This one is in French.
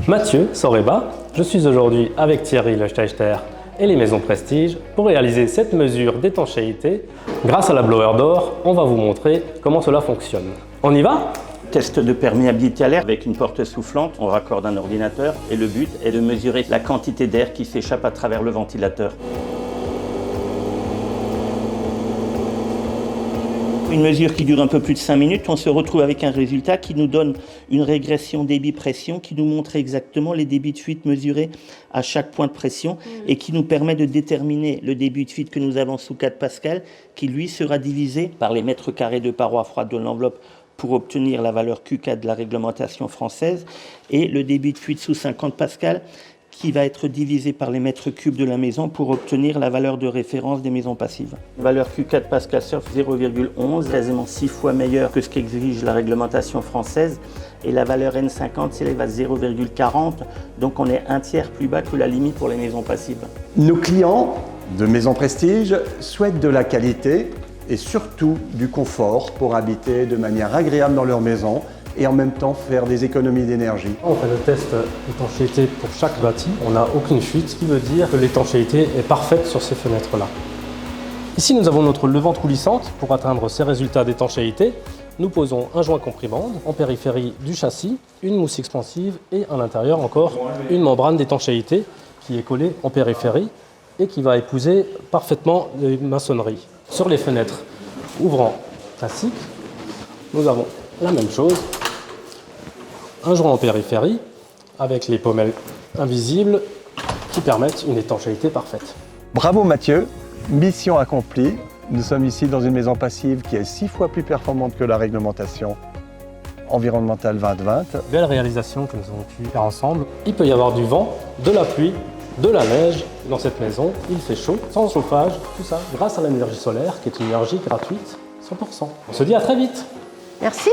Mathieu Soreba, je suis aujourd'hui avec Thierry Leuchteichter et les maisons Prestige pour réaliser cette mesure d'étanchéité. Grâce à la blower d'or, on va vous montrer comment cela fonctionne. On y va? Test de perméabilité à l'air avec une porte soufflante, on raccorde un ordinateur et le but est de mesurer la quantité d'air qui s'échappe à travers le ventilateur. Une mesure qui dure un peu plus de 5 minutes, on se retrouve avec un résultat qui nous donne une régression débit-pression qui nous montre exactement les débits de fuite mesurés à chaque point de pression et qui nous permet de déterminer le débit de fuite que nous avons sous 4 pascal qui lui sera divisé par les mètres carrés de parois froides de l'enveloppe pour obtenir la valeur Q4 de la réglementation française et le débit de fuite sous 50 pascal qui va être divisé par les mètres cubes de la maison pour obtenir la valeur de référence des maisons passives. La valeur Q4 Pascal Surf 0,11, quasiment 6 fois meilleure que ce qu'exige la réglementation française. Et la valeur N50 s'élève à 0,40, donc on est un tiers plus bas que la limite pour les maisons passives. Nos clients de Maisons Prestige souhaitent de la qualité et surtout du confort pour habiter de manière agréable dans leur maison et en même temps faire des économies d'énergie. On fait le test d'étanchéité pour chaque bâti. On n'a aucune fuite, ce qui veut dire que l'étanchéité est parfaite sur ces fenêtres-là. Ici, nous avons notre levante coulissante. Pour atteindre ces résultats d'étanchéité, nous posons un joint comprimande en périphérie du châssis, une mousse expansive et à l'intérieur encore une membrane d'étanchéité qui est collée en périphérie et qui va épouser parfaitement les maçonneries. Sur les fenêtres ouvrant classiques, nous avons la même chose. Un joint en périphérie avec les pommelles invisibles qui permettent une étanchéité parfaite. Bravo Mathieu, mission accomplie. Nous sommes ici dans une maison passive qui est 6 fois plus performante que la réglementation environnementale 2020. Belle réalisation que nous avons pu faire ensemble. Il peut y avoir du vent, de la pluie, de la neige dans cette maison. Il fait chaud, sans chauffage, tout ça grâce à l'énergie solaire qui est une énergie gratuite 100%. On se dit à très vite. Merci.